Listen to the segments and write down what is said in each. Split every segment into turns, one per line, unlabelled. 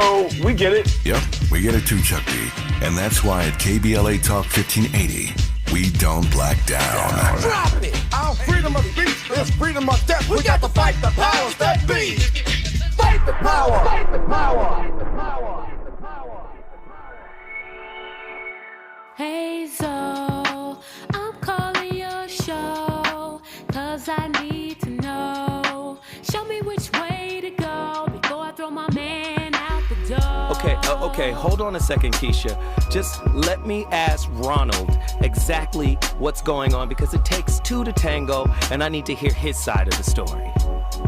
so we get it.
Yep, we get it too, Chuck D. And that's why at KBLA Talk 1580, we don't black down.
Drop it! Our freedom of speech is freedom of death. We got to fight the powers that be. Fight the power! Fight the power! Fight the power!
Hey, so I'm calling your show, 'cause I need to know. Show me which way to go before I throw my man out the door.
Okay, hold on a second, Keisha. Just let me ask Ronald exactly what's going on, because it takes two to tango, and I need to hear his side of the story.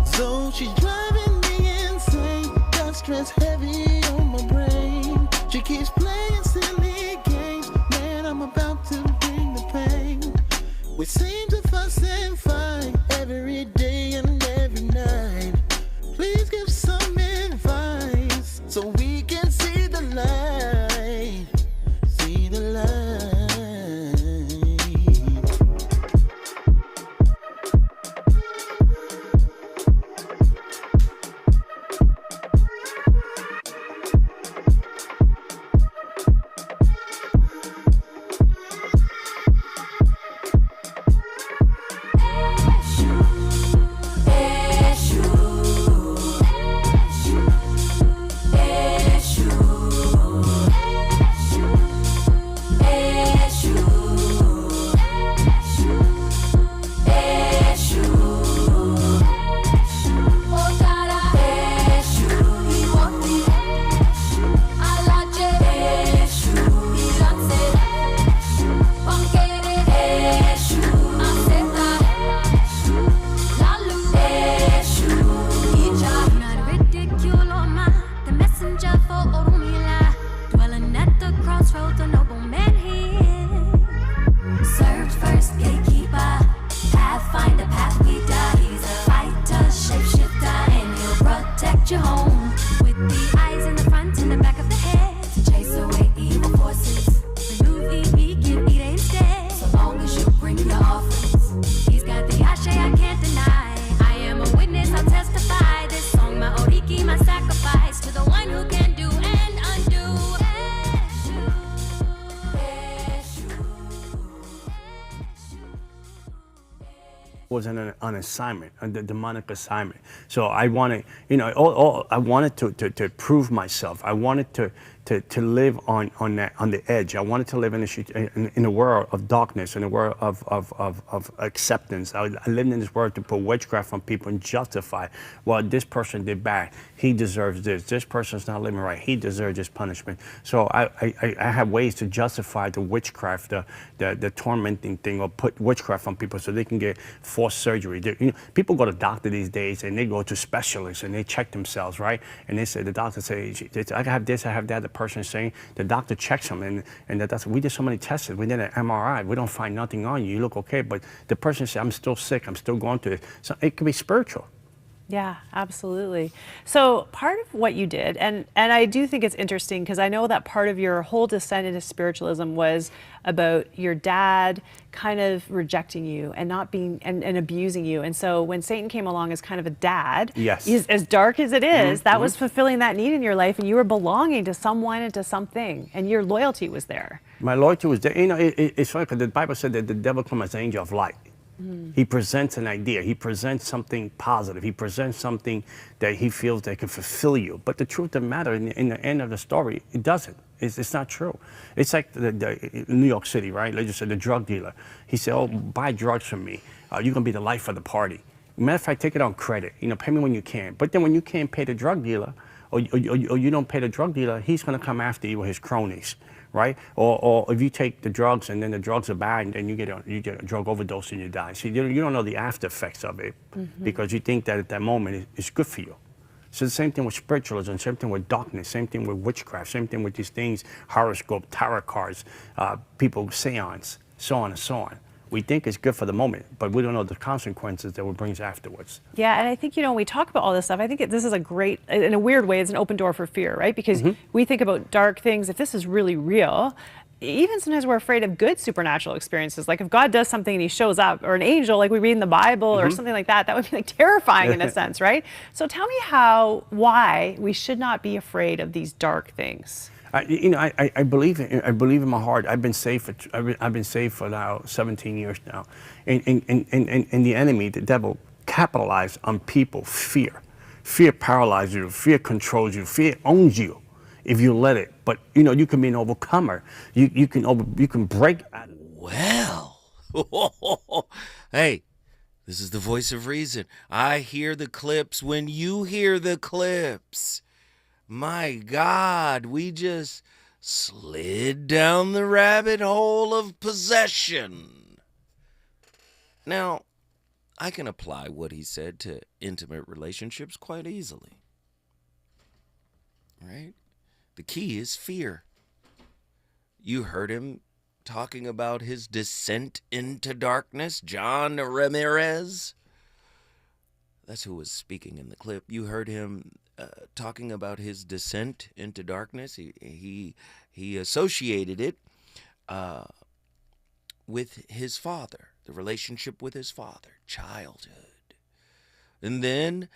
So she's driving me insane, got stress heavy on my brain. She keeps playing silly games, man, I'm about to bring the pain. We seem to fuss and fight every day and every night. Please give some advice so we can see the light, see the light.
Was an assignment, a demonic assignment. So I wanted, you know, I wanted to prove myself. I wanted to live on the edge. I wanted to live in a world of darkness, in a world of acceptance. I lived in this world to put witchcraft on people and justify, well, this person did bad, he deserves this. This person's not living right, he deserves this punishment. So I have ways to justify the witchcraft, the tormenting thing, or put witchcraft on people so they can get forced surgery. You know, people go to doctor these days and they go to specialists and they check themselves, right? And they say, the doctor says, I have this, I have that. The person is saying, the doctor checks them and the doctor, we did so many tests, we did an MRI, we don't find nothing on you, you look okay. But the person says, I'm still sick, I'm still going through it. So it could be spiritual.
Yeah, absolutely. So part of what you did, and I do think it's interesting because I know that part of your whole descent into spiritualism was about your dad kind of rejecting you and not being and abusing you. And so when Satan came along as kind of a dad,
yes,
as dark as it is, that was fulfilling that need in your life, and you were belonging to someone and to something, and your loyalty was there.
My loyalty was there. You know, it's funny because the Bible said that the devil comes as an angel of light. He presents an idea. He presents something positive. He presents something that he feels that can fulfill you. But the truth of the matter, in the end of the story, it doesn't. It's not true. It's like the New York City, right? Like you said, the drug dealer. He said, oh, buy drugs from me. You're going to be the life of the party. Matter of fact, take it on credit. You know, pay me when you can. But then when you can't pay the drug dealer, or you don't pay the drug dealer, he's going to come after you with his cronies. Right? Or if you take the drugs and then the drugs are bad and then you get a drug overdose and you die. See, you don't know the after effects of it because you think that at that moment it's good for you. So the same thing with spiritualism, same thing with darkness, same thing with witchcraft, same thing with these things, horoscope, tarot cards, people, seance, so on and so on. We think it's good for the moment, but we don't know the consequences that it brings afterwards.
Yeah, and I think, you know, when we talk about all this stuff, I think this is a great, in a weird way, it's an open door for fear, right? Because we think about dark things, if this is really real, even sometimes we're afraid of good supernatural experiences. Like if God does something and he shows up, or an angel, like we read in the Bible or something like that, that would be like terrifying in a sense, right? So tell me why we should not be afraid of these dark things.
I believe in my heart. I've been saved for now 17 years now, and the enemy, the devil, capitalized on people fear. Fear paralyzes you. Fear controls you. Fear owns you, if you let it. But you can be an overcomer. You can break.
Well, hey, this is the voice of reason. I hear the clips when you hear the clips. My God, we just slid down the rabbit hole of possession. Now, I can apply what he said to intimate relationships quite easily. Right? The key is fear. You heard him talking about his descent into darkness, John Ramirez. That's who was speaking in the clip. You heard him talking about his descent into darkness. He associated it with his father, the relationship with his father, childhood. And then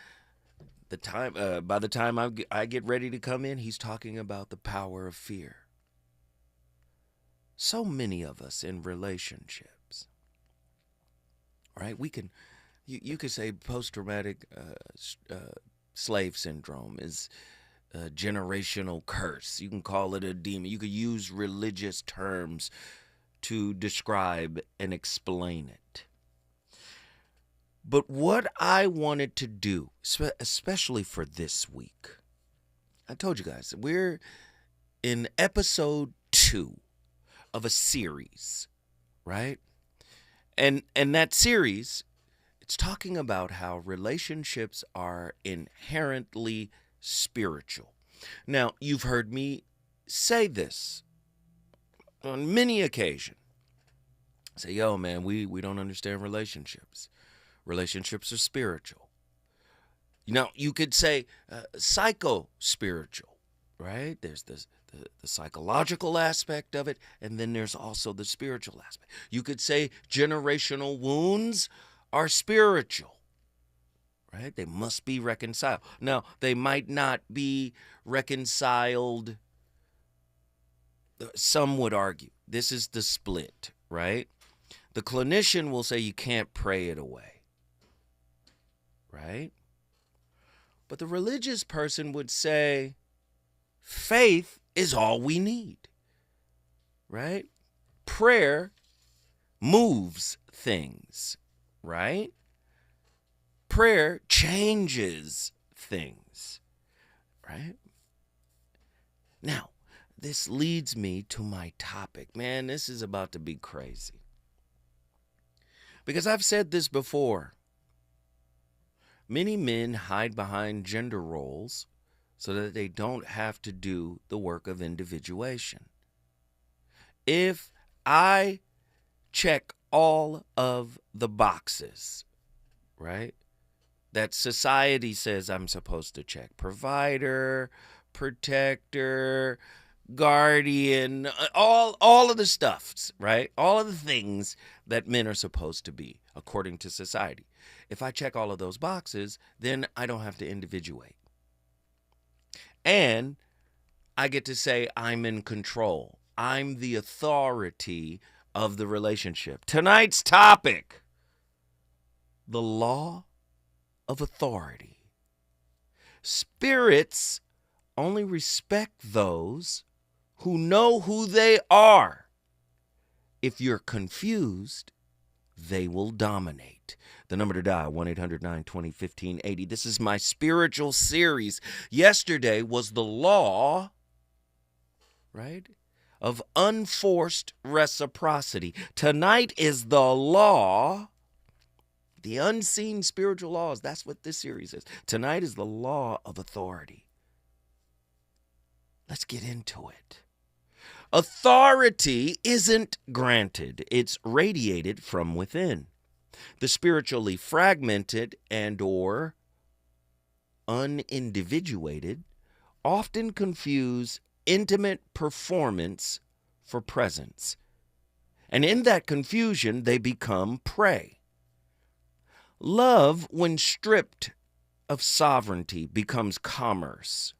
by the time I get ready to come in, he's talking about the power of fear. So many of us in relationships, right? You could say post-traumatic slave syndrome is a generational curse. You can call it a demon. You could use religious terms to describe and explain it. But what I wanted to do, especially for this week, I told you guys, we're in episode 2 of a series, right? And that series, it's talking about how relationships are inherently spiritual. Now, you've heard me say this on many occasions. Say, yo, man, we don't understand relationships. Relationships are spiritual. Now, you could say psycho-spiritual, right? There's the psychological aspect of it, and then there's also the spiritual aspect. You could say generational wounds are spiritual, right? They must be reconciled. Now, they might not be reconciled. Some would argue this is the split, right? The clinician will say you can't pray it away, right? But the religious person would say faith is all we need, right? Prayer moves things, right? Prayer changes things, right? Now, this leads me to my topic. Man, this is about to be crazy. Because I've said this before. Many men hide behind gender roles so that they don't have to do the work of individuation. If I check all of the boxes, right, that society says I'm supposed to check, provider, protector, guardian, all of the stuffs, right? All of the things that men are supposed to be according to society. If I check all of those boxes, then I don't have to individuate. And I get to say I'm in control. I'm the authority of the relationship. Tonight's topic, the law of authority. Spirits only respect those who know who they are. If you're confused, they will dominate. The number to dial, 1-800-920-1580. This is my spiritual series. Yesterday was the law, right, of unforced reciprocity. Tonight is the law, the unseen spiritual laws. That's what this series is. Tonight is the law of authority. Let's get into it. Authority isn't granted. It's radiated from within. The spiritually fragmented and or unindividuated often confuse intimate performance for presence. And in that confusion, they become prey. Love, when stripped of sovereignty, becomes commerce.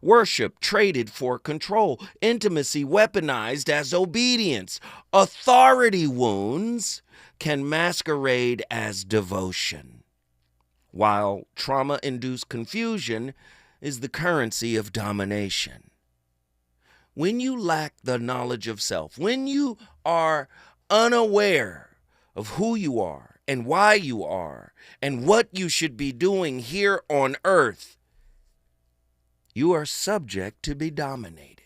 Worship traded for control. Intimacy weaponized as obedience. Authority wounds can masquerade as devotion, while trauma-induced confusion is the currency of domination. When you lack the knowledge of self, when you are unaware of who you are and why you are and what you should be doing here on earth, you are subject to be dominated.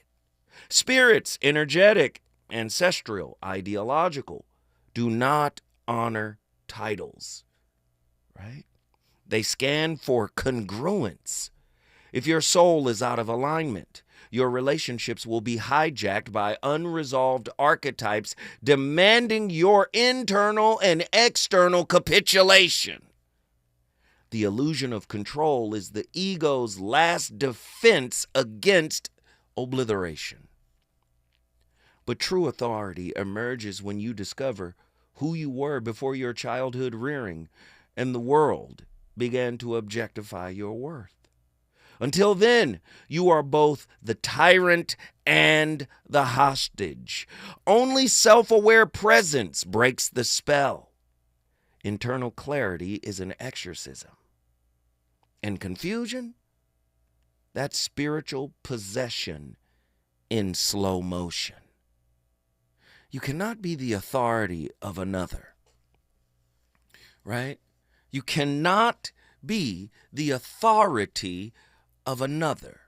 Spirits, energetic, ancestral, ideological, do not honor titles, right? They scan for congruence. If your soul is out of alignment, your relationships will be hijacked by unresolved archetypes demanding your internal and external capitulation. The illusion of control is the ego's last defense against obliteration. But true authority emerges when you discover who you were before your childhood rearing and the world began to objectify your worth. Until then, you are both the tyrant and the hostage. Only self-aware presence breaks the spell. Internal clarity is an exorcism. And confusion? That's spiritual possession in slow motion. You cannot be the authority of another, right? You cannot be the authority of another.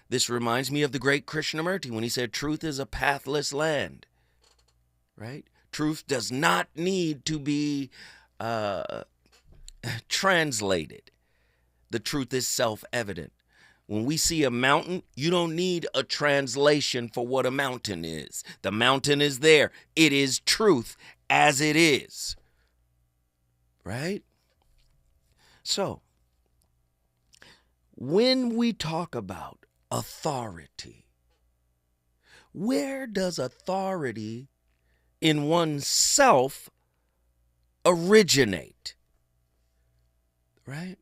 This reminds me of the great Krishnamurti when he said, truth is a pathless land, right? Truth does not need to be translated. The truth is self-evident. When we see a mountain, you don't need a translation for what a mountain is. The mountain is there. It is truth as it is, right? So, when we talk about authority, where does authority in oneself originate? Right?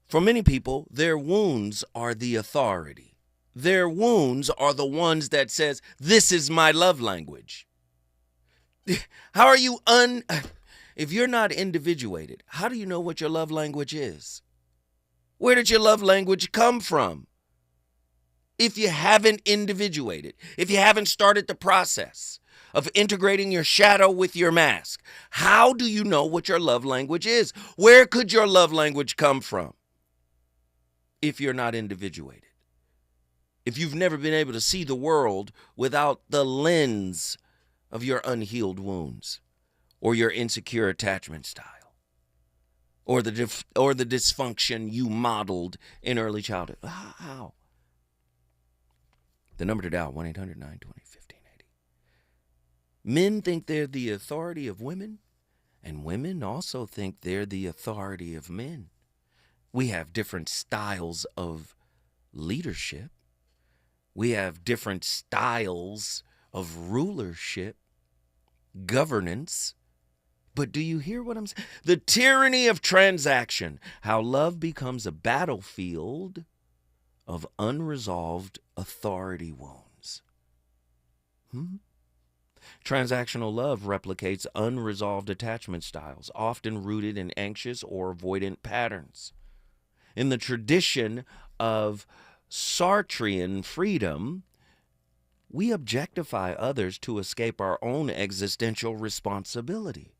For many people, their wounds are the authority. Their wounds are the ones that says, this is my love language. How are you if you're not individuated, how do you know what your love language is? Where did your love language come from? If you haven't individuated, if you haven't started the process of integrating your shadow with your mask, how do you know what your love language is? Where could your love language come from if you're not individuated? If you've never been able to see the world without the lens of your unhealed wounds or your insecure attachment style or the dysfunction you modeled in early childhood. How? The number to dial, 1-800-920-1580. Men think they're the authority of women, and women also think they're the authority of men. We have different styles of leadership. We have different styles of rulership, governance. But do you hear what I'm saying? The tyranny of transaction, how love becomes a battlefield of unresolved authority wounds. Transactional love replicates unresolved attachment styles, often rooted in anxious or avoidant patterns. In the tradition of Sartrean freedom, we objectify others to escape our own existential responsibility.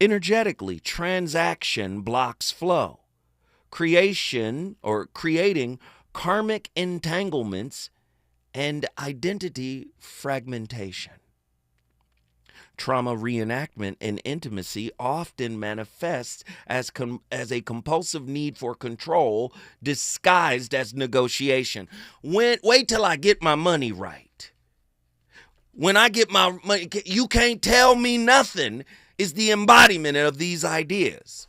Energetically, transaction blocks flow, creating karmic entanglements and identity fragmentation. Trauma reenactment in intimacy often manifests as a compulsive need for control disguised as negotiation. Wait till I get my money right. When I get my money, you can't tell me nothing is the embodiment of these ideas.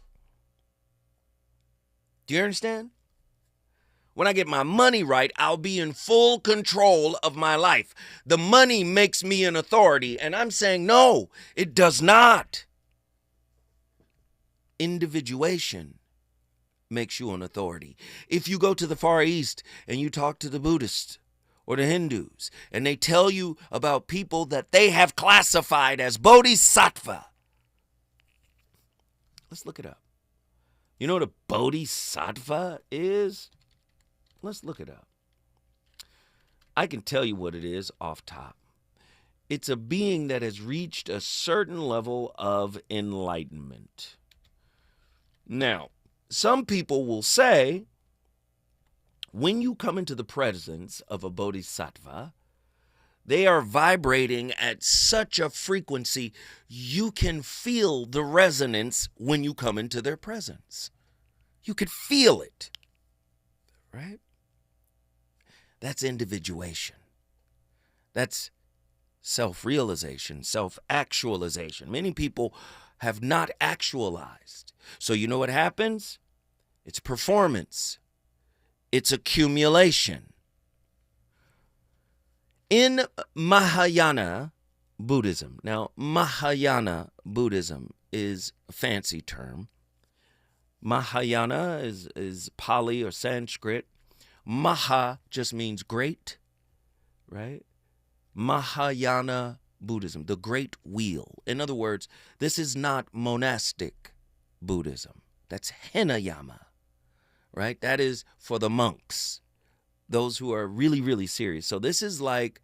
Do you understand? When I get my money right, I'll be in full control of my life. The money makes me an authority. And I'm saying, no, it does not. Individuation makes you an authority. If you go to the Far East and you talk to the Buddhists or the Hindus, and they tell you about people that they have classified as bodhisattva. Let's look it up. You know what a bodhisattva is? Let's look it up. I can tell you what it is off top. It's a being that has reached a certain level of enlightenment. Now, some people will say, when you come into the presence of a bodhisattva, they are vibrating at such a frequency, you can feel the resonance when you come into their presence. You could feel it, right? That's individuation. That's self-realization, self-actualization. Many people have not actualized. So you know what happens? It's performance. It's accumulation. In Mahayana Buddhism, now Mahayana Buddhism is a fancy term. Mahayana is Pali or Sanskrit. Maha just means great, right? Mahayana Buddhism, the great wheel. In other words, this is not monastic Buddhism. That's Hinayana, right? That is for the monks, those who are really, really serious. So this is like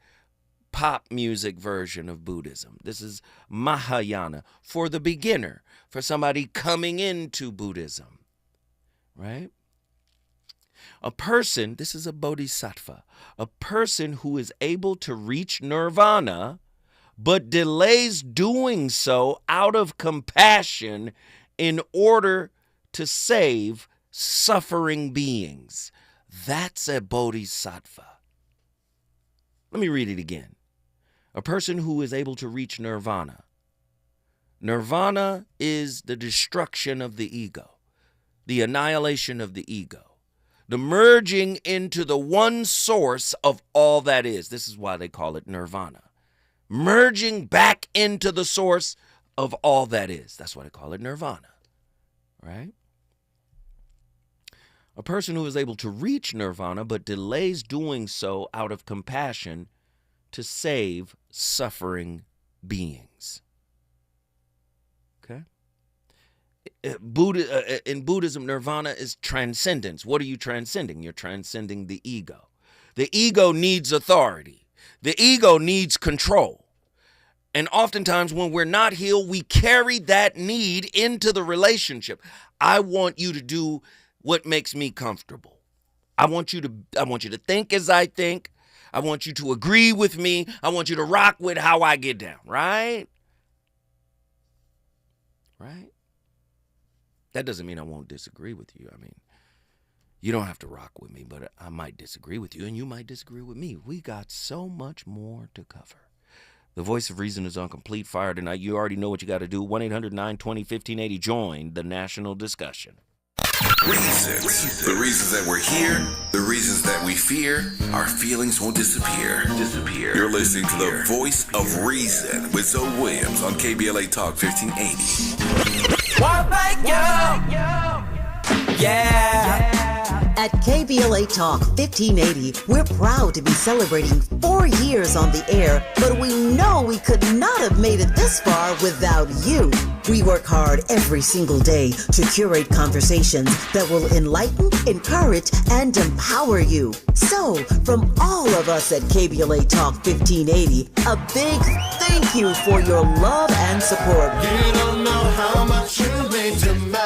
pop music version of Buddhism. This is Mahayana for the beginner, for somebody coming into Buddhism, right? A person, this is a bodhisattva, a person who is able to reach nirvana, but delays doing so out of compassion in order to save suffering beings. That's a bodhisattva. Let me read it again. A person who is able to reach nirvana. Nirvana is the destruction of the ego, the annihilation of the ego, the merging into the one source of all that is. This is why they call it nirvana. Merging back into the source of all that is. That's why they call it nirvana, right? A person who is able to reach nirvana but delays doing so out of compassion to save suffering beings. Okay? In Buddhism, nirvana is transcendence. What are you transcending? You're transcending the ego. The ego needs authority. The ego needs control. And oftentimes when we're not healed, we carry that need into the relationship. I want you to do what makes me comfortable. I want you to think as I think. I want you to agree with me. I want you to rock with how I get down, right? Right? That doesn't mean I won't disagree with you. I mean, you don't have to rock with me, but I might disagree with you and you might disagree with me. We got so much more to cover. The Voice of Reason is on complete fire tonight. You already know what you got to do. 1-800-920-1580. Join the national discussion.
Reasons. The reasons that we're here, the reasons that we fear, our feelings won't disappear. You're listening to the Voice of Reason with Zoe Williams on KBLA Talk 1580.
What make you? Yeah.
At KBLA Talk 1580, we're proud to be celebrating 4 years on the air, but we know we could not have made it this far without you. We work hard every single day to curate conversations that will enlighten, encourage, and empower you. So, from all of us at KBLA Talk 1580, a big thank you for your love and support.
You don't know how much you mean to me.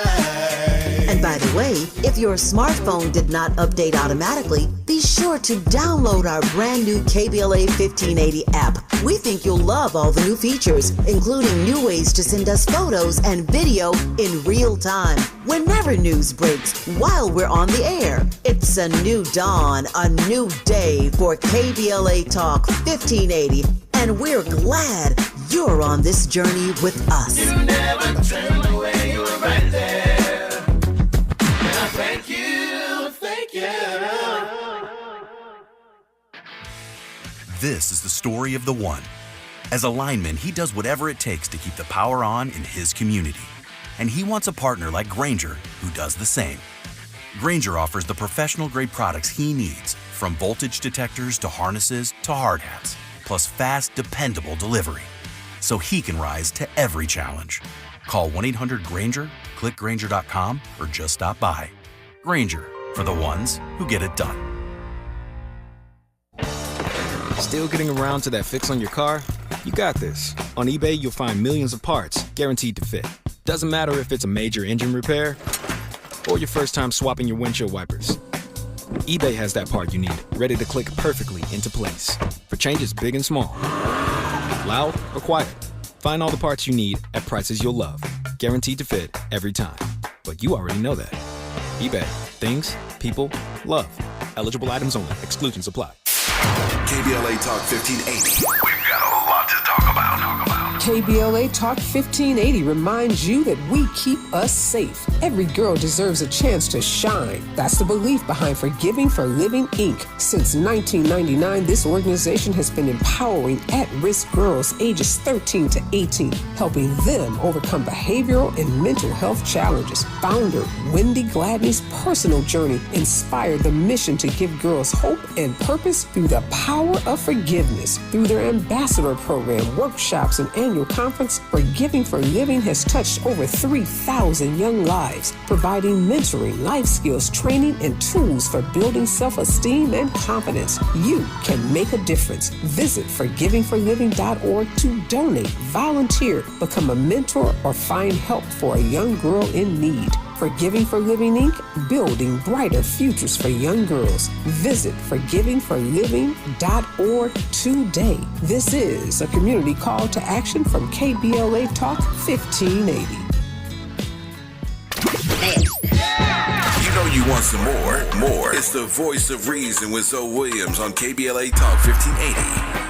And by the way, if your smartphone did not update automatically, be sure to download our brand new KBLA 1580 app. We think you'll love all the new features, including new ways to send us photos and video in real time, whenever news breaks, while we're on the air. It's a new dawn, a new day for KBLA Talk 1580, and we're glad you're on this journey with us.
You never turned away, you were right there. And I thank you, thank you.
This is the story of the one. As a lineman, he does whatever it takes to keep the power on in his community. And he wants a partner like Grainger who does the same. Grainger offers the professional-grade products he needs, from voltage detectors to harnesses to hard hats, plus fast, dependable delivery, so he can rise to every challenge. Call 1-800-GRAINGER, click Grainger.com, or just stop by. Grainger, for the ones who get it done.
Still getting around to that fix on your car? You got this. On eBay, you'll find millions of parts guaranteed to fit. Doesn't matter if it's a major engine repair or your first time swapping your windshield wipers. eBay has that part you need, ready to click perfectly into place for changes big and small. Loud or quiet, find all the parts you need at prices you'll love. Guaranteed to fit every time. But you already know that. eBay. Things, people, love. Eligible items only. Exclusions apply.
KBLA Talk 1580. We've got a lot to talk about.
KBLA Talk 1580 reminds you that we keep us safe. Every girl deserves a chance to shine. That's the belief behind Forgiving for Living, Inc. Since 1999, this organization has been empowering at-risk girls ages 13 to 18, helping them overcome behavioral and mental health challenges. Founder Wendy Gladney's personal journey inspired the mission to give girls hope and purpose through the power of forgiveness. Through their ambassador program, workshops, and annual conference, Forgiving for Living has touched over 3,000 young lives, providing mentoring, life skills, training, and tools for building self-esteem and confidence. You can make a difference. Visit forgivingforliving.org to donate, volunteer, become a mentor, or find help for a young girl in need. Forgiving for Living, Inc., building brighter futures for young girls. Visit forgivingforliving.org today. This is a community call to action from KBLA Talk 1580.
You know you want some more. It's the voice of reason with Zoe Williams on KBLA Talk 1580.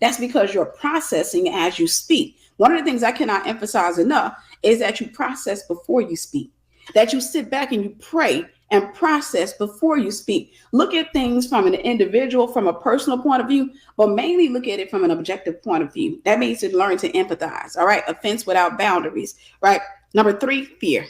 That's because you're processing as you speak. One of the things I cannot emphasize enough is that you process before you speak, that you sit back and you pray and process before you speak. Look at things from an individual, from a personal point of view, but mainly look at it from an objective point of view. That means to learn to empathize, all right? Offense without boundaries, right? Number 3, fear.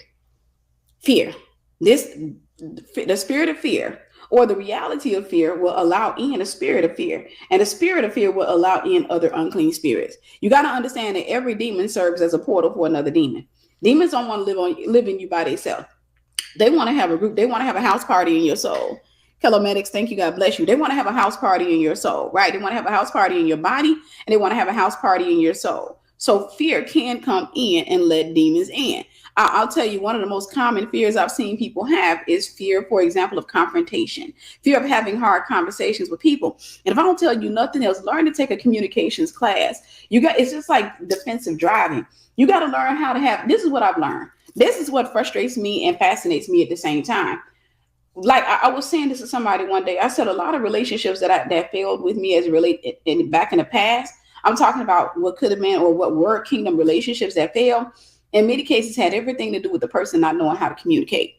Fear. The spirit of fear, or the reality of fear, will allow in a spirit of fear. And the spirit of fear will allow in other unclean spirits. You got to understand that every demon serves as a portal for another demon. Demons don't want to live in you by themselves. They want to have a group. They want to have a house party in your soul. Kelomedics, thank you. God bless you. They want to have a house party in your soul, right? They want to have a house party in your body, and they want to have a house party in your soul. So fear can come in and let demons in. I'll tell you, one of the most common fears I've seen people have is fear, for example, of confrontation, fear of having hard conversations with people. And if I don't tell you nothing else, learn to take a communications class. It's just like defensive driving. You got to learn how to have, this is what I've learned. This is what frustrates me and fascinates me at the same time. Like I was saying this to somebody one day. I said a lot of relationships that failed with me as it related back in the past. I'm talking about what could have been or what were kingdom relationships that failed. In many cases, had everything to do with the person not knowing how to communicate.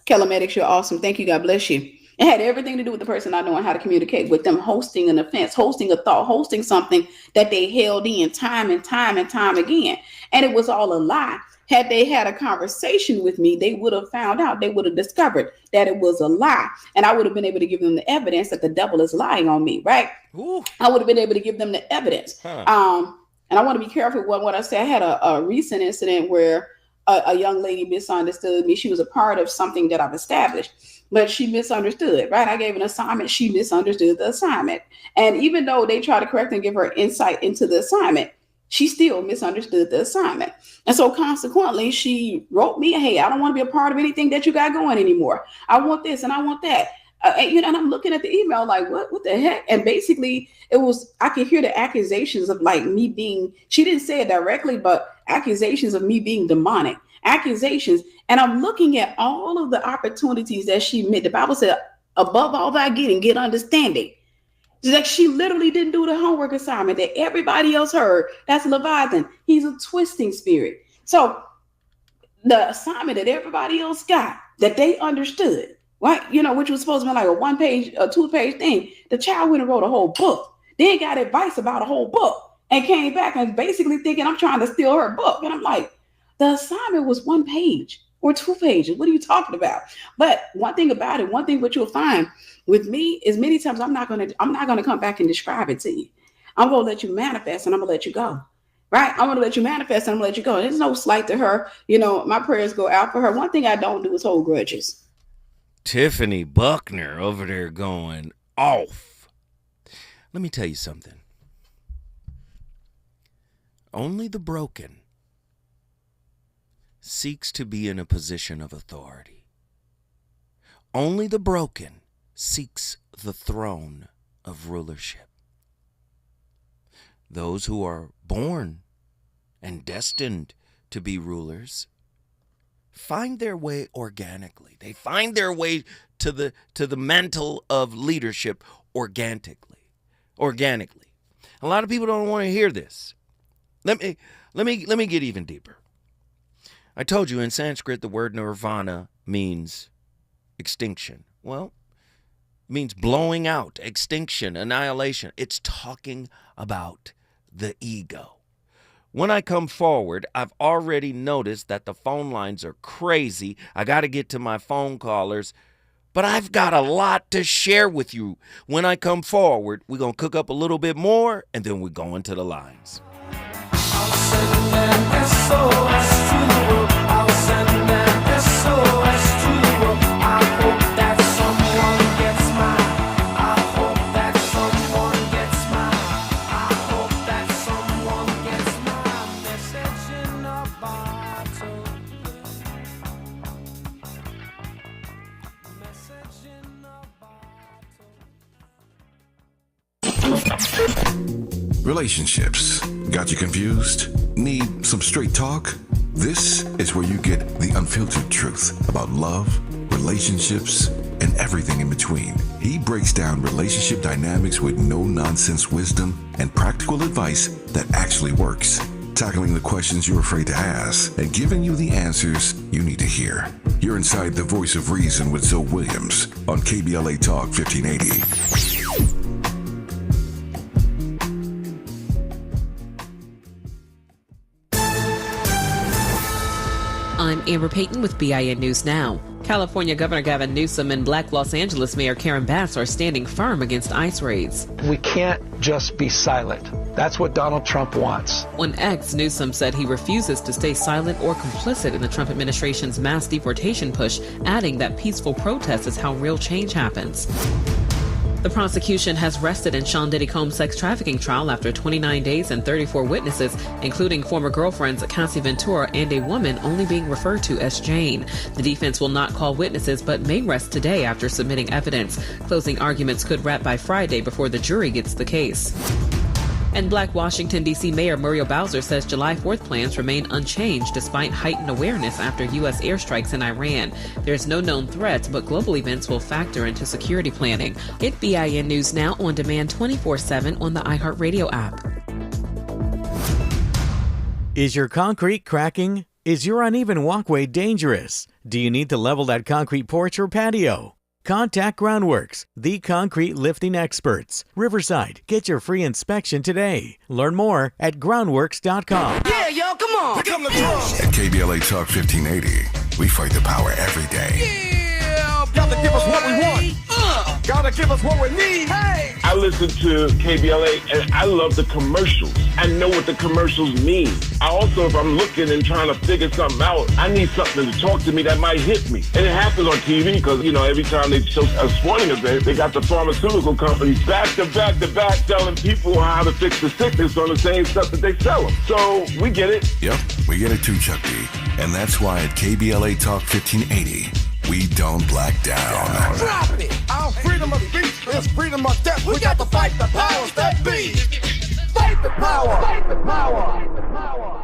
Kelomedics, you're awesome. Thank you. God bless you. It had everything to do with the person not knowing how to communicate, with them hosting an offense, hosting a thought, hosting something that they held in time and time and time again. And it was all a lie. Had they had a conversation with me, they would have found out, they would have discovered that it was a lie. And I would have been able to give them the evidence that the devil is lying on me, right?
Ooh.
I would have been able to give them the evidence. And I want to be careful with what I say. I had a recent incident where a young lady misunderstood me. She was a part of something that I've established, but she misunderstood, right? I gave an assignment. She misunderstood the assignment. And even though they tried to correct and give her insight into the assignment, she still misunderstood the assignment. And so consequently, she wrote me, hey, I don't want to be a part of anything that you got going anymore. I want this and I want that. And I'm looking at the email like, what the heck? And basically I could hear the accusations of like me being, she didn't say it directly, but accusations of me being demonic, accusations. And I'm looking at all of the opportunities that she made. The Bible said, above all thy getting, get understanding. It's like she literally didn't do the homework assignment that everybody else heard. That's Leviathan. He's a twisting spirit. So the assignment that everybody else got, that they understood, right? Which was supposed to be like a 1-page, a 2-page thing. The child went and wrote a whole book. Then got advice about a whole book and came back and basically thinking I'm trying to steal her book. And I'm like, the assignment was 1 page or 2 pages. What are you talking about? But one thing about it, one thing what you'll find with me is many times I'm not gonna come back and describe it to you. I'm gonna let you manifest and I'm gonna let you go. Right? I'm gonna let you manifest and I'm gonna let you go. And there's no slight to her. My prayers go out for her. One thing I don't do is hold grudges.
Tiffany Buckner over there going off. Let me tell you something. Only the broken seeks to be in a position of authority. Only the broken seeks the throne of rulership. Those who are born and destined to be rulers find their way organically. They find their way to the mantle of leadership organically. A lot of people don't want to hear this. Let me get even deeper. I told you in Sanskrit the word nirvana means extinction. Well, it means blowing out, extinction, annihilation. It's talking about the ego. When I come forward, I've already noticed that the phone lines are crazy. I got to get to my phone callers, but I've got a lot to share with you. When I come forward, we're going to cook up a little bit more, and then we're going to the lines.
I'll send an SOS to the world. I'll send an SOS to the world. I hope that someone gets mine. I hope that someone gets mine. I hope that someone gets my message in a bottle. Message in a bottle.
Relationships. Got you confused? Need some straight talk? This is where you get the unfiltered truth about love, relationships, and everything in between. He breaks down relationship dynamics with no-nonsense wisdom and practical advice that actually works. Tackling the questions you're afraid to ask and giving you the answers you need to hear. You're inside the Voice of Reason with Zoe Williams on KBLA Talk 1580.
I'm Amber Payton with BIN News Now. California Governor Gavin Newsom and Black Los Angeles Mayor Karen Bass are standing firm against ICE raids.
We can't just be silent. That's what Donald Trump wants.
On X, Newsom said he refuses to stay silent or complicit in the Trump administration's mass deportation push, adding that peaceful protest is how real change happens. The prosecution has rested in Sean Diddy Combs' sex trafficking trial after 29 days and 34 witnesses, including former girlfriends Cassie Ventura and a woman only being referred to as Jane. The defense will not call witnesses but may rest today after submitting evidence. Closing arguments could wrap by Friday before the jury gets the case. And Black Washington, D.C. Mayor Muriel Bowser says July 4th plans remain unchanged despite heightened awareness after U.S. airstrikes in Iran. There's no known threats, but global events will factor into security planning. Get BIN News Now on demand 24/7 on the iHeartRadio app.
Is your concrete cracking? Is your uneven walkway dangerous? Do you need to level that concrete porch or patio? Contact Groundworks, the concrete lifting experts. Riverside, get your free inspection today. Learn more at groundworks.com.
Yeah, yo, come on. Pick up the drums.
At KBLA Talk 1580, we fight the power every day.
Yeah, gotta give us what we want. Gotta give us what we need. Hey.
I listen to KBLA and I love the commercials. I know what the commercials mean. I also, if I'm looking and trying to figure something out, I need something to talk to me that might hit me. And it happens on TV because, you know, every time they show a sporting event, they got the pharmaceutical companies back to back telling people how to fix the sickness on the same stuff that they sell them. So we get it.
Yep, we get it too, Chuck D. And that's why at KBLA Talk 1580, we don't black down.
Drop it. Our freedom of speech is freedom of death. We got to fight the powers that be. Fight the power. Fight the power. Fight the power.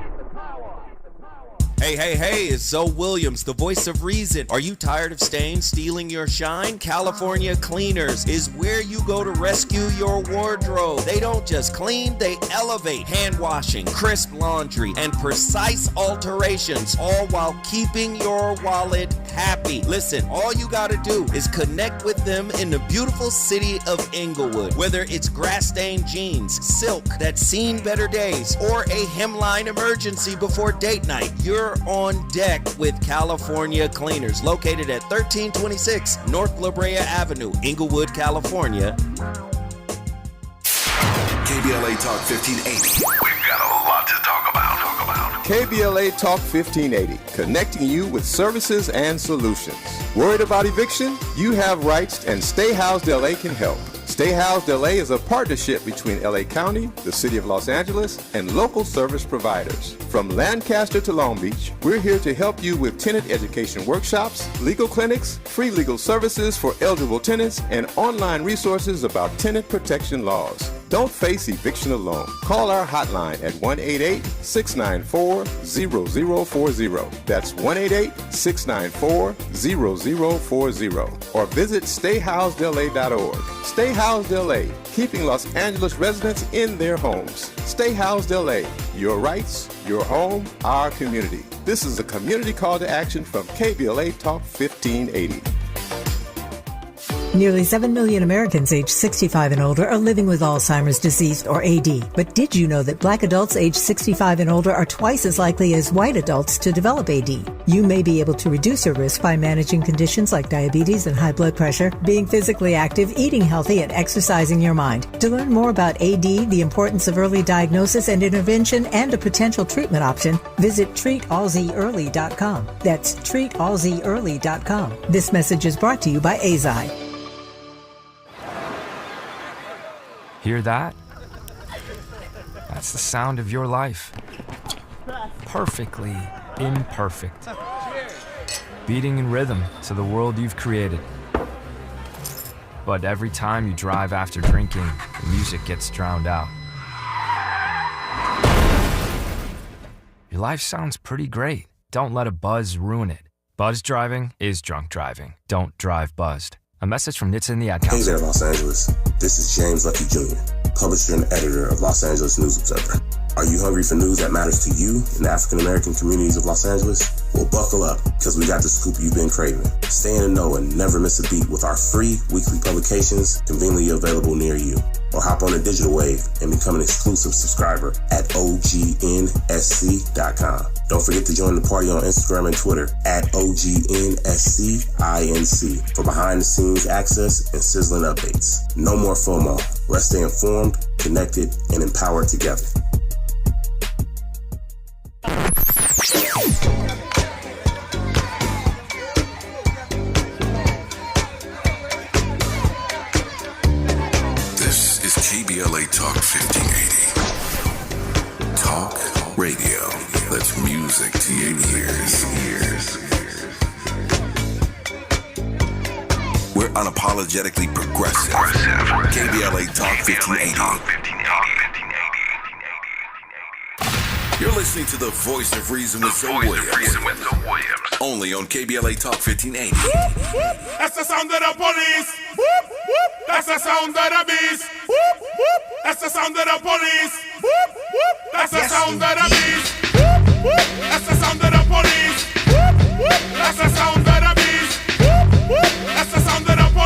Hey, it's Zoe Williams, the voice of reason. Are you tired of stains stealing your shine? California Cleaners is where you go to rescue your wardrobe. They don't just clean, they elevate. Hand washing, crisp laundry, and precise alterations, all while keeping your wallet happy. Listen, all you gotta do is connect with them in the beautiful city of Inglewood. Whether it's grass-stained jeans, silk that's seen better days, or a hemline emergency before date night, you're on deck with California Cleaners, located at 1326 North La Brea Avenue, Inglewood, California.
KBLA Talk 1580. We've got a lot to talk about.
KBLA Talk 1580, connecting you with services and solutions. Worried about eviction? You have rights, and Stay Housed LA can help. Stay Housed LA is a partnership between LA County, the City of Los Angeles, and local service providers. From Lancaster to Long Beach, we're here to help you with tenant education workshops, legal clinics, free legal services for eligible tenants, and online resources about tenant protection laws. Don't face eviction alone. Call our hotline at 1-888-694-0040. That's 1-888-694-0040. Or visit stayhousedla.org. Stay Housed LA, keeping Los Angeles residents in their homes. Stay Housed LA, your rights, your home, our community. This is a community call to action from KBLA Talk 1580.
Nearly 7 million Americans aged 65 and older are living with Alzheimer's disease, or AD. But did you know that Black adults aged 65 and older are twice as likely as white adults to develop AD? You may be able to reduce your risk by managing conditions like diabetes and high blood pressure, being physically active, eating healthy, and exercising your mind. To learn more about AD, the importance of early diagnosis and intervention, and a potential treatment option, visit treatalzearly.com. That's treatalzearly.com. This message is brought to you by AZI.
Hear that? That's the sound of your life. Perfectly imperfect. Beating in rhythm to the world you've created. But every time you drive after drinking, the music gets drowned out. Your life sounds pretty great. Don't let a buzz ruin it. Buzz driving is drunk driving. Don't drive buzzed. A message from NHTSA and the Ad Council.
Hey there, Los Angeles. This is James Lucky Jr., publisher and editor of Los Angeles News Observer. Are you hungry for news that matters to you in the African-American communities of Los Angeles? Well, buckle up, because we got the scoop you've been craving. Stay in the know and never miss a beat with our free weekly publications conveniently available near you. Or hop on the digital wave and become an exclusive subscriber at OGNSC.com. Don't forget to join the party on Instagram and Twitter at OGNSCINC for behind-the-scenes access and sizzling updates. No more FOMO. Let's stay informed, connected, and empowered together.
This is KBLA Talk 1580. Talk radio. That's music to your ears. We're unapologetically progressive. KBLA Talk 1580. You're listening to the voice of reason with Zoe Williams. Only on KBLA Talk 1580.
That's the sound of the police. That's the sound of the beast. That's the sound of the police. That's the sound of the beast. That's the sound of the police. That's the sound of the beast. That's the sound of the police.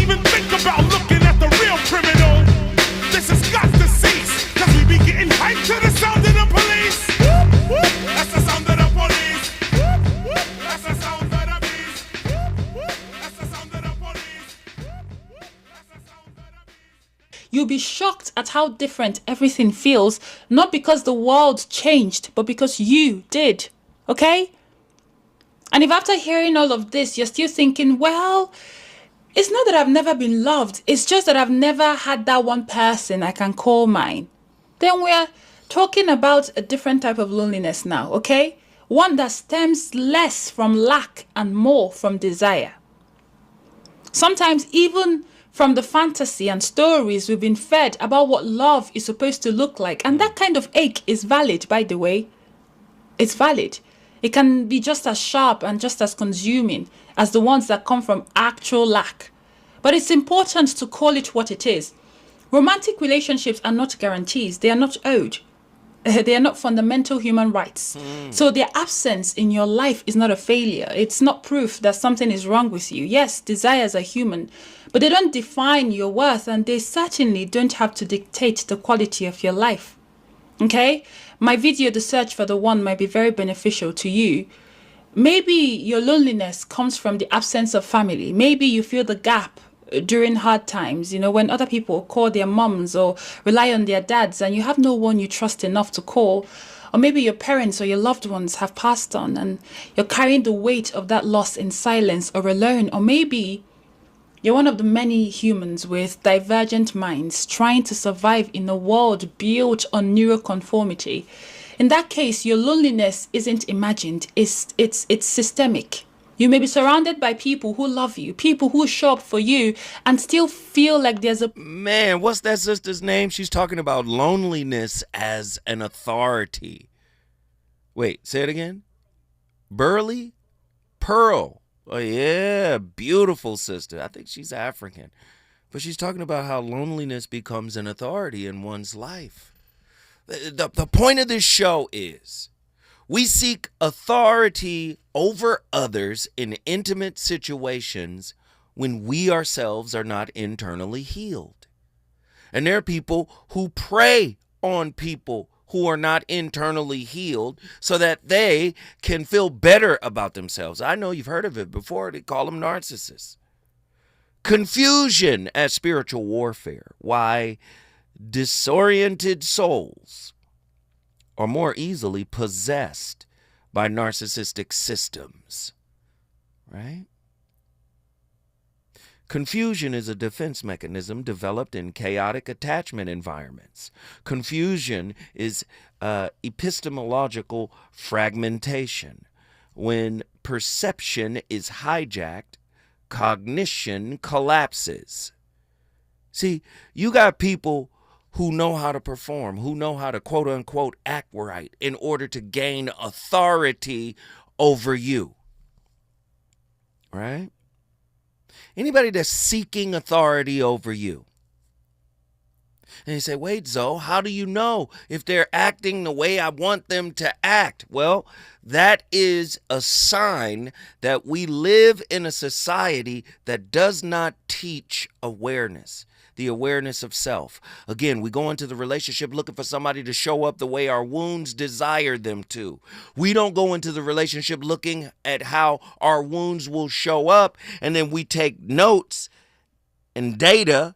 even think about looking at the real criminal. This has got to cease, cause we be getting hyped to the sound of the police. Whoop, whoop, that's the sound of the police. Whoop, whoop, that's the sound of the beast. Whoop, whoop, that's the sound of the police.
You'll be shocked at how different everything feels, not because the world changed, but because you did. Okay? And if after hearing all of this, you're still thinking, well, it's not that I've never been loved, it's just that I've never had that one person I can call mine, then we're talking about a different type of loneliness now, okay? One that stems less from lack and more from desire. Sometimes even from the fantasy and stories we've been fed about what love is supposed to look like. And that kind of ache is valid, by the way. It's valid. It can be just as sharp and just as consuming as the ones that come from actual lack. But it's important to call it what it is. Romantic relationships are not guarantees. They are not owed. They are not fundamental human rights. So their absence in your life is not a failure. It's not proof that something is wrong with you. Yes, desires are human, but they don't define your worth, and they certainly don't have to dictate the quality of your life. Okay? My video, The Search for the One, might be very beneficial to you. Maybe your loneliness comes from the absence of family. Maybe you feel the gap during hard times, when other people call their moms or rely on their dads and you have no one you trust enough to call. Or maybe your parents or your loved ones have passed on and you're carrying the weight of that loss in silence or alone. Or maybe you're one of the many humans with divergent minds trying to survive in a world built on neuroconformity. In that case, your loneliness isn't imagined, it's systemic. You may be surrounded by people who love you, people who show up for you, and still feel like there's a...
Man, what's that sister's name? She's talking about loneliness as an authority. Wait, say it again. Burley? Pearl. Oh, yeah, beautiful sister. I think she's African. But she's talking about how loneliness becomes an authority in one's life. The point of this show is we seek authority over others in intimate situations when we ourselves are not internally healed. And there are people who prey on people who are not internally healed so that they can feel better about themselves. I know you've heard of it before. They call them narcissists. Confusion as spiritual warfare. Why disoriented souls are more easily possessed by narcissistic systems, right? Confusion is a defense mechanism developed in chaotic attachment environments. Confusion is epistemological fragmentation. When perception is hijacked, cognition collapses. See, you got people who know how to perform, who know how to quote unquote act right in order to gain authority over you. Right? Anybody that's seeking authority over you. And you say, wait, Zoe, how do you know if they're acting the way I want them to act? Well, that is a sign that we live in a society that does not teach awareness. The awareness of self. Again, we go into the relationship looking for somebody to show up the way our wounds desire them to. We don't go into the relationship looking at how our wounds will show up, and then we take notes and data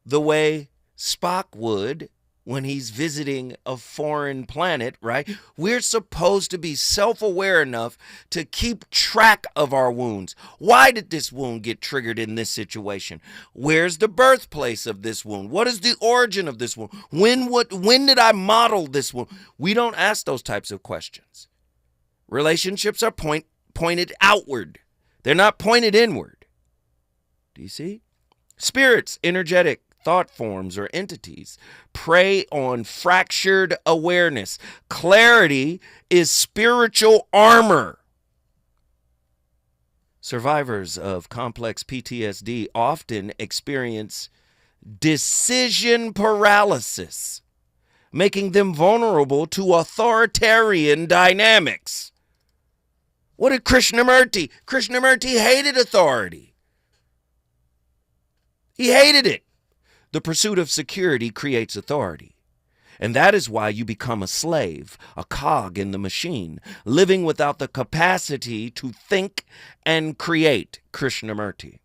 the way Spock would when he's visiting a foreign planet, right? We're supposed to be self-aware enough to keep track of our wounds. Why did this wound get triggered in this situation? Where's the birthplace of this wound? What is the origin of this wound? When did I model this wound? We don't ask those types of questions. Relationships are pointed outward. They're not pointed inward. Do you see? Spirits, energetic thought forms or entities prey on fractured awareness. Clarity is spiritual armor. Survivors of complex PTSD often experience decision paralysis, making them vulnerable to authoritarian dynamics. What did Krishnamurti? Krishnamurti hated authority. He hated it. The pursuit of security creates authority. And that is why you become a slave, a cog in the machine, living without the capacity to think and create. Krishnamurti.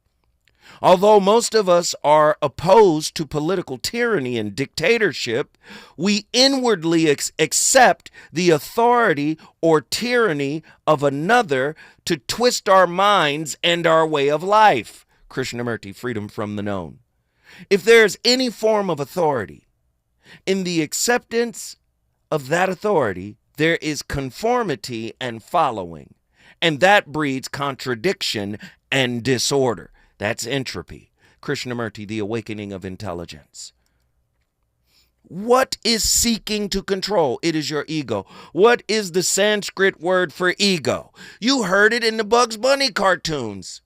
Although most of us are opposed to political tyranny and dictatorship, we inwardly accept the authority or tyranny of another to twist our minds and our way of life. Krishnamurti, Freedom from the Known. If there's any form of authority, in the acceptance of that authority, there is conformity and following, and that breeds contradiction and disorder. That's entropy. Krishnamurti, The Awakening of Intelligence. What is seeking to control? It is your ego. What is the Sanskrit word for ego? You heard it in the Bugs Bunny cartoons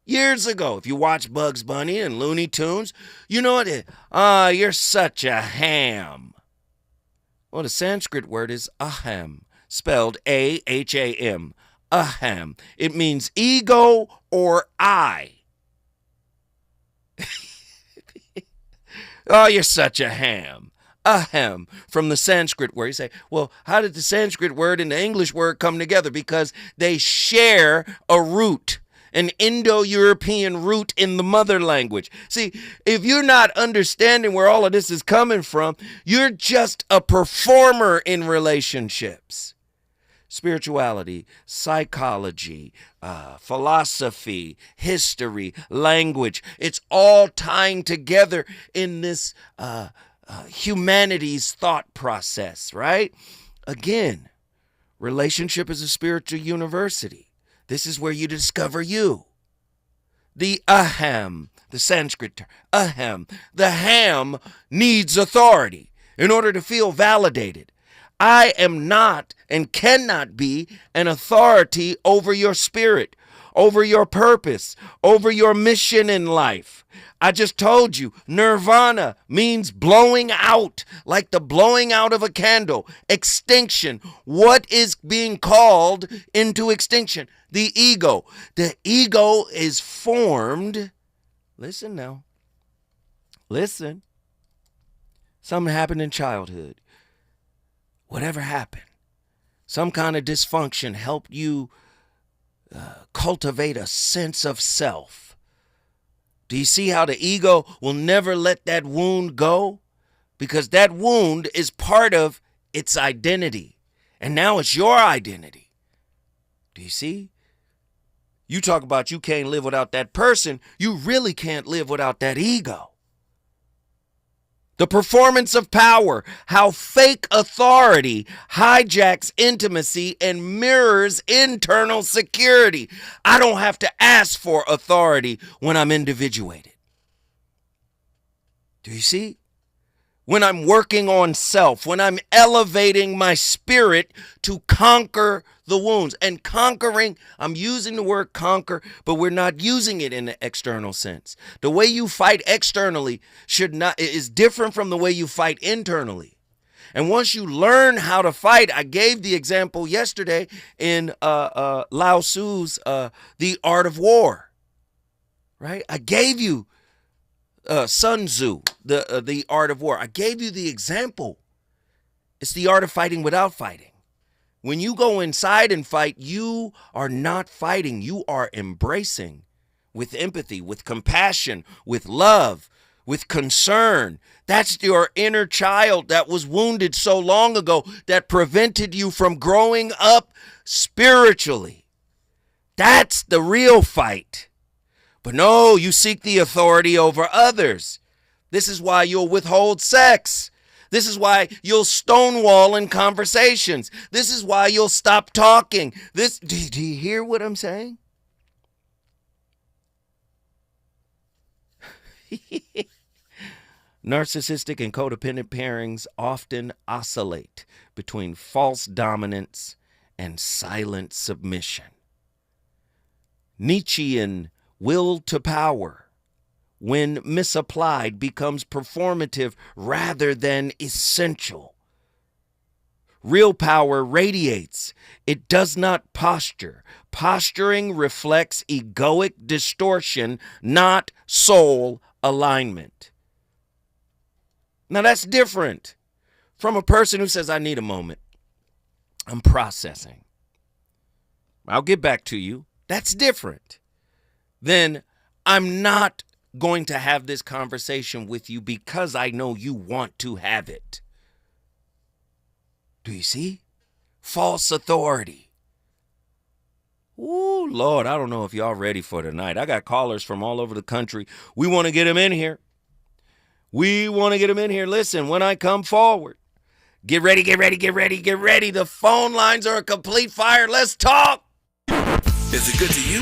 years ago. If you watch Bugs Bunny and Looney Tunes, you know what it is. You're such a ham. Well, the Sanskrit word is aham, spelled A-H-A-M. Aham. It means ego or I. Oh, you're such a ham. Ahem, from the Sanskrit word. You say, well, how did the Sanskrit word and the English word come together? Because they share a root, an Indo-European root in the mother language. See, if you're not understanding where all of this is coming from, you're just a performer in relationships. Spirituality, psychology, philosophy, history, language. It's all tying together in this humanity's thought process, right? Again, relationship is a spiritual university. This is where you discover you. The aham, the Sanskrit term, aham, the ham needs authority in order to feel validated. I am not and cannot be an authority over your spirit, over your purpose, over your mission in life. I just told you, nirvana means blowing out, like the blowing out of a candle. Extinction. What is being called into extinction? The ego. The ego is formed. Listen now. Listen. Something happened in childhood. Whatever happened, some kind of dysfunction helped you cultivate a sense of self. Do you see how the ego will never let that wound go? Because that wound is part of its identity. And now it's your identity. Do you see? You talk about you can't live without that person. You really can't live without that ego. The performance of power, how fake authority hijacks intimacy and mirrors internal security. I don't have to ask for authority when I'm individuated. Do you see? When I'm working on self, when I'm elevating my spirit to conquer the wounds. And conquering, I'm using the word conquer, but we're not using it in the external sense. The way you fight externally is different from the way you fight internally. And once you learn how to fight, I gave the example yesterday in Lao Tzu's The Art of War. Right? I gave you Sun Tzu, the Art of War. I gave you the example. It's the art of fighting without fighting. When you go inside and fight, you are not fighting. You are embracing with empathy, with compassion, with love, with concern. That's your inner child that was wounded so long ago that prevented you from growing up spiritually. That's the real fight. But no, you seek the authority over others. This is why you'll withhold sex. This is why you'll stonewall in conversations. This is why you'll stop talking. Do you hear what I'm saying? Narcissistic and codependent pairings often oscillate between false dominance and silent submission. Nietzschean will to power, when misapplied, becomes performative rather than essential. Real power radiates. It does not posture. Posturing reflects egoic distortion, not soul alignment. Now that's different from a person who says, I need a moment. I'm processing. I'll get back to you. That's different than I'm not going to have this conversation with you because I know you want to have it. Do you see? False authority. Ooh, Lord, I don't know if y'all ready for tonight. I got callers from all over the country. We want to get them in here. Listen, when I come forward, get ready. The phone lines are a complete fire. Let's talk.
Is it good to you?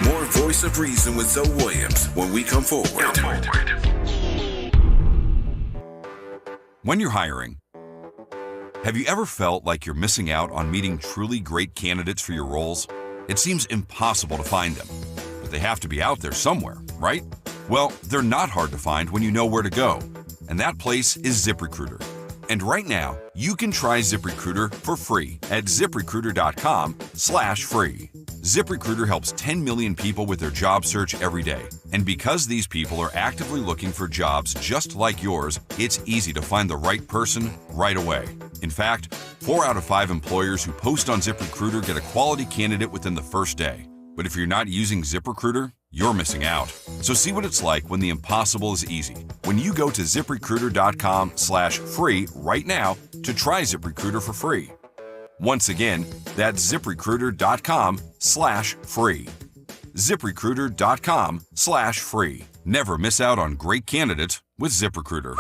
More Voice of Reason with Zoe Williams when we come forward.
When you're hiring, have you ever felt like you're missing out on meeting truly great candidates for your roles? It seems impossible to find them, but they have to be out there somewhere, right? Well, they're not hard to find when you know where to go, and that place is ZipRecruiter. And right now, you can try ZipRecruiter for free at ZipRecruiter.com/free. ZipRecruiter helps 10 million people with their job search every day. And because these people are actively looking for jobs just like yours, it's easy to find the right person right away. In fact, 4 out of 5 employers who post on ZipRecruiter get a quality candidate within the first day. But if you're not using ZipRecruiter, you're missing out. So see what it's like when the impossible is easy. When you go to ZipRecruiter.com/free right now to try ZipRecruiter for free. Once again, that's ZipRecruiter.com/free. ZipRecruiter.com/free. Never miss out on great candidates with ZipRecruiter.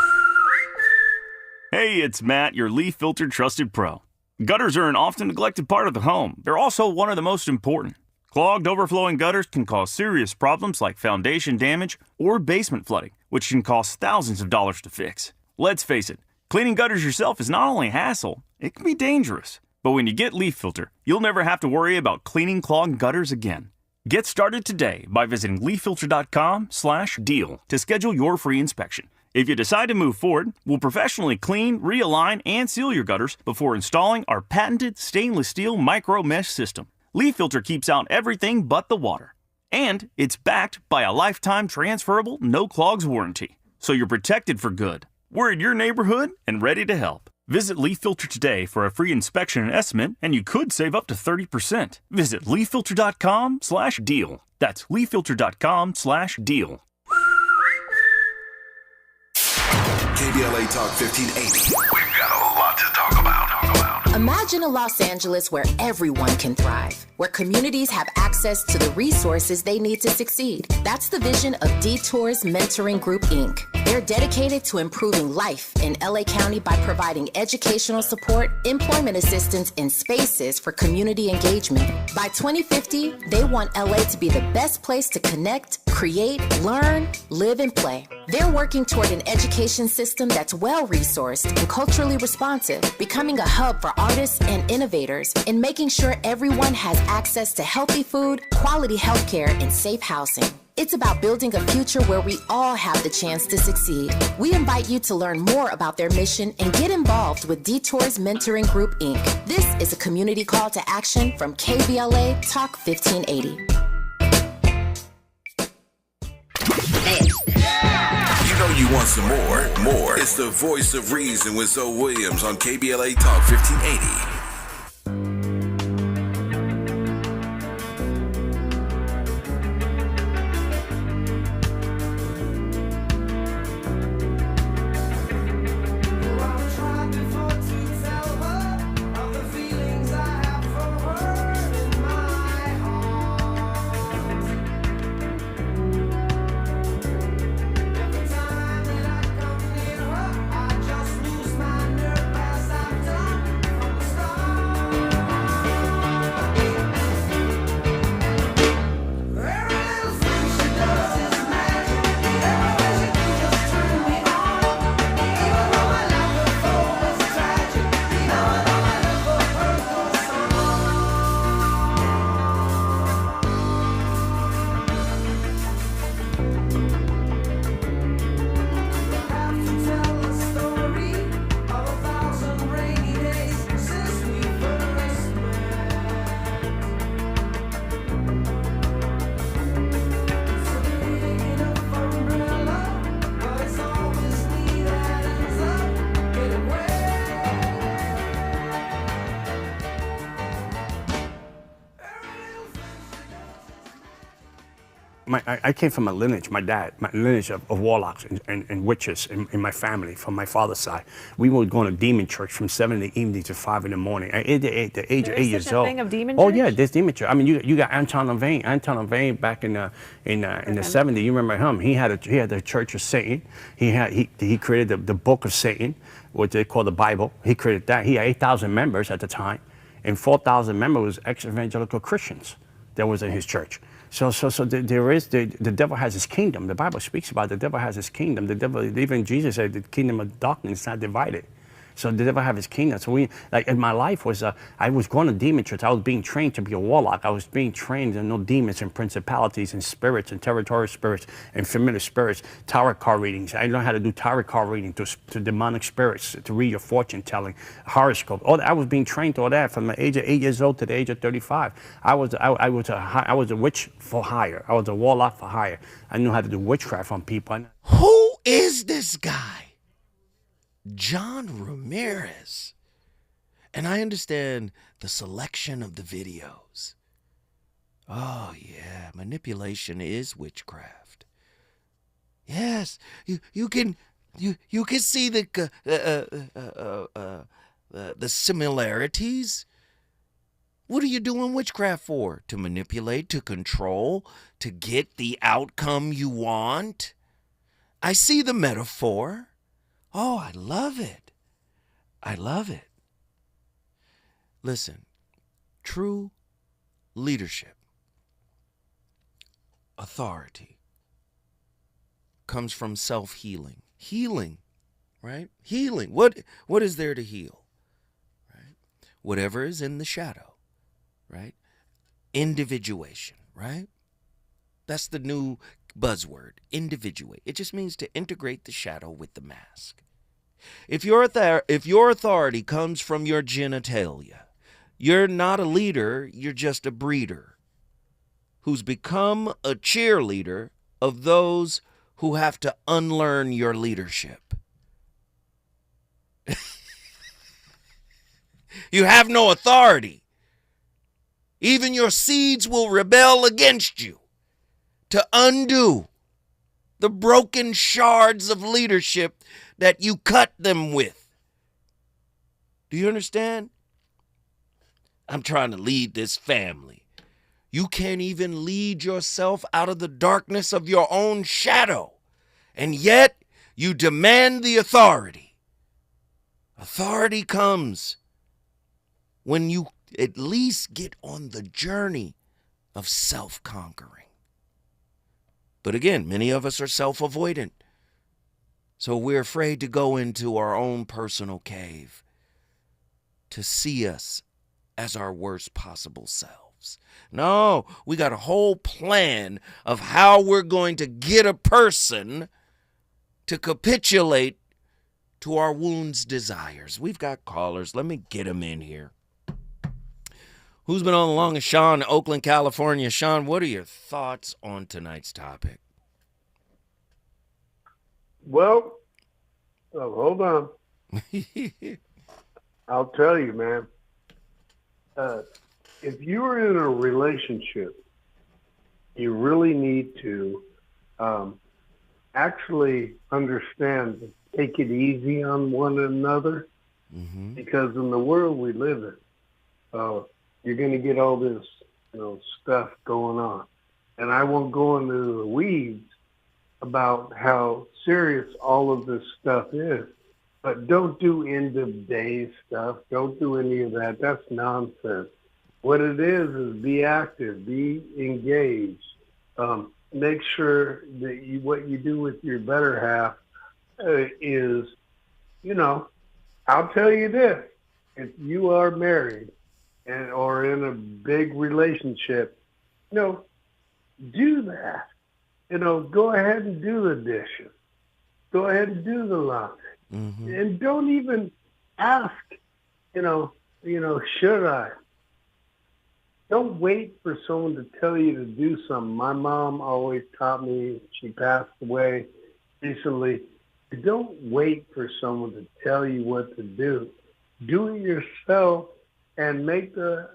Hey, it's Matt, your leaf filter trusted pro. Gutters are an often neglected part of the home. They're also one of the most important. Clogged, overflowing gutters can cause serious problems like foundation damage or basement flooding, which can cost thousands of dollars to fix. Let's face it, cleaning gutters yourself is not only a hassle, it can be dangerous. But when you get Leaf Filter, you'll never have to worry about cleaning clogged gutters again. Get started today by visiting leaffilter.com/deal to schedule your free inspection. If you decide to move forward, we'll professionally clean, realign, and seal your gutters before installing our patented stainless steel micro mesh system. Leaf Filter keeps out everything but the water. And it's backed by a lifetime transferable no clogs warranty. So you're protected for good. We're in your neighborhood and ready to help. Visit Leaf Filter today for a free inspection and estimate, and you could save up to 30%. Visit leaffilter.com/deal. That's leaffilter.com/deal.
KBLA Talk 1580. We've got a lot to talk about.
Imagine a Los Angeles where everyone can thrive, where communities have access to the resources they need to succeed. That's the vision of Detours Mentoring Group, Inc. They're dedicated to improving life in LA County by providing educational support, employment assistance, and spaces for community engagement. By 2050, they want LA to be the best place to connect, create, learn, live, and play. They're working toward an education system that's well-resourced and culturally responsive, becoming a hub for artists and innovators, and making sure everyone has access to healthy food, quality healthcare, and safe housing. It's about building a future where we all have the chance to succeed. We invite you to learn more about their mission and get involved with Detours Mentoring Group, Inc. This is a community call to action from KBLA Talk 1580.
You know you want some more. It's the Voice of Reason with Zoe Williams on KBLA Talk 1580.
I came from a lineage, my lineage of warlocks and witches in my family from my father's side. We were going to demon church from 7 in the evening to 5 in the morning. At the age of 8 years old.
Thing of demon
Oh
church?
yeah, there's demon church. I mean, you got Anton LaVey back in the 70s. You remember him? He had the Church of Satan. He created the Book of Satan, what they call the Bible. He created that. He had 8,000 members at the time, and 4,000 members was ex-evangelical Christians that was in his church. So the devil has his kingdom. The Bible speaks about the devil has his kingdom. The devil, even Jesus said, the kingdom of darkness is not divided. So the devil have his kingdom. So in my life was, I was going to demon church. I was being trained to be a warlock. I was being trained to know demons and principalities and spirits and territorial spirits and familiar spirits, tarot card readings. I learned how to do tarot card reading to demonic spirits, to read your fortune telling, horoscope. All that, I was being trained to all that from the age of 8 years old to the age of 35. I was a witch for hire. I was a warlock for hire. I knew how to do witchcraft on people.
Who is this guy? John Ramirez. And I understand the selection of the videos. Oh yeah, manipulation is witchcraft. Yes, you can see the similarities. What are you doing witchcraft for? To manipulate, to control, to get the outcome you want? I see the metaphor. Oh, I love it. I love it. Listen, true leadership, authority, comes from self-healing. Healing, right? Healing. What is there to heal? Right? Whatever is in the shadow, right? Individuation, right? That's the new buzzword, individuate. It just means to integrate the shadow with the mask. If your authority comes from your genitalia, you're not a leader, you're just a breeder who's become a cheerleader of those who have to unlearn your leadership. You have no authority. Even your seeds will rebel against you to undo the broken shards of leadership that you cut them with. Do you understand? I'm trying to lead this family. You can't even lead yourself out of the darkness of your own shadow, and yet you demand the authority. Authority comes when you at least get on the journey of self-conquering. But again, many of us are self-avoidant. So we're afraid to go into our own personal cave to see us as our worst possible selves. No, we got a whole plan of how we're going to get a person to capitulate to our wounds' desires. We've got callers. Let me get them in here. Who's been on the longest? Sean, Oakland, California. Sean, what are your thoughts on tonight's topic?
Well, hold on. I'll tell you, man. If you're in a relationship, you really need to actually understand, take it easy on one another, because in the world we live in, you're going to get all this, stuff going on. And I won't go into the weeds about how serious all of this stuff is, but don't do end of day stuff. Don't do any of that. That's nonsense. What it is be active, be engaged. Make sure that what you do with your better half is, I'll tell you this, if you are married or in a big relationship, do that. Go ahead and do the dishes. Go ahead and do the laundry. And don't even ask, should I? Don't wait for someone to tell you to do something. My mom always taught me, she passed away recently, don't wait for someone to tell you what to do. Do it yourself and make the,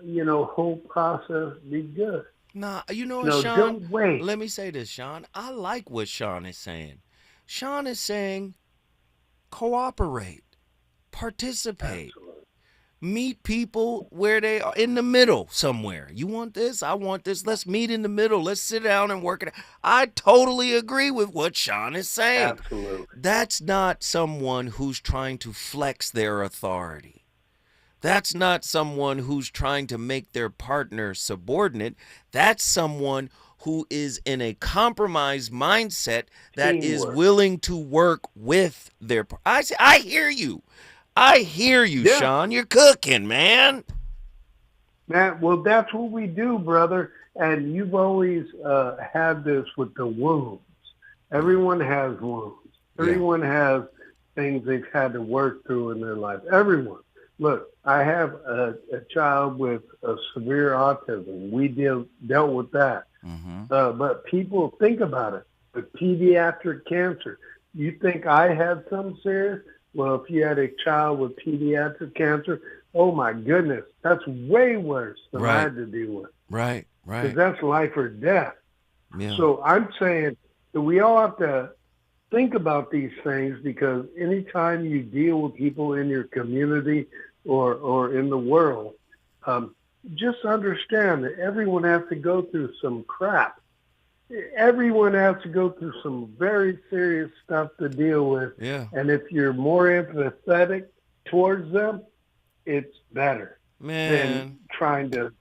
whole process be good.
Nah, you know what,
No,
Sean?
don't wait.
Let me say this, Sean. I like what Sean is saying. Sean is saying cooperate, participate, meet people where they are in the middle somewhere. You want this? I want this. Let's meet in the middle. Let's sit down and work it out. I totally agree with what Sean is saying.
Absolutely.
That's not someone who's trying to flex their authority. That's not someone who's trying to make their partner subordinate. That's someone who is in a compromised mindset that is willing to work with their. I hear you. I hear you,
Yeah.
Sean. You're cooking, man.
Man, well, that's what we do, brother. And you've always had this with the wounds. Everyone has wounds. Everyone has things they've had to work through in their life. Everyone. Look, I have a child with a severe autism. We dealt with that. But people think about it. With pediatric cancer, you think I had some serious? Well, if you had a child with pediatric cancer, oh my goodness, that's way worse than I had to deal with.
Right.
Because that's life or death.
Yeah.
So I'm saying that we all have to think about these things, because anytime you deal with people in your community or in the world, just understand that everyone has to go through some crap. Everyone has to go through some very serious stuff to deal with.
Yeah.
And if you're more empathetic towards them, it's better than trying to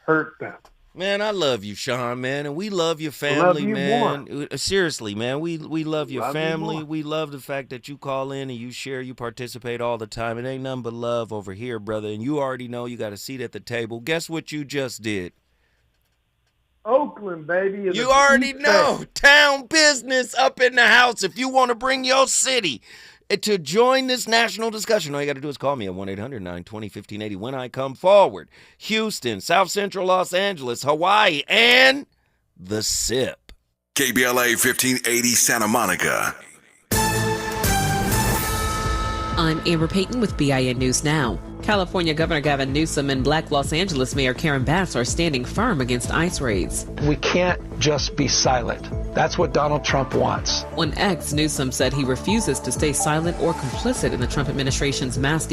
hurt them.
Man, I love you, Sean, man, and we love your
Love
family,
you
man.
more.
Seriously, man, we love your
Love you
family.
more.
We love the fact that you call in and you share, you participate all the time. It ain't nothing but love over here, brother, and you already know you got a seat at the table. Guess what you just did?
Oakland, baby.
You already know. Town business up in the house. If you want to bring your city to join this national discussion, all you got to do is call me at 1-800-920-1580 when I come forward. Houston, South Central Los Angeles, Hawaii, and the SIP.
KBLA 1580 Santa Monica.
I'm Amber Payton with BIN News Now. California Governor Gavin Newsom and Black Los Angeles Mayor Karen Bass are standing firm against ICE raids.
We can't just be silent. That's what Donald Trump wants.
On X, Newsom said he refuses to stay silent or complicit in the Trump administration's mass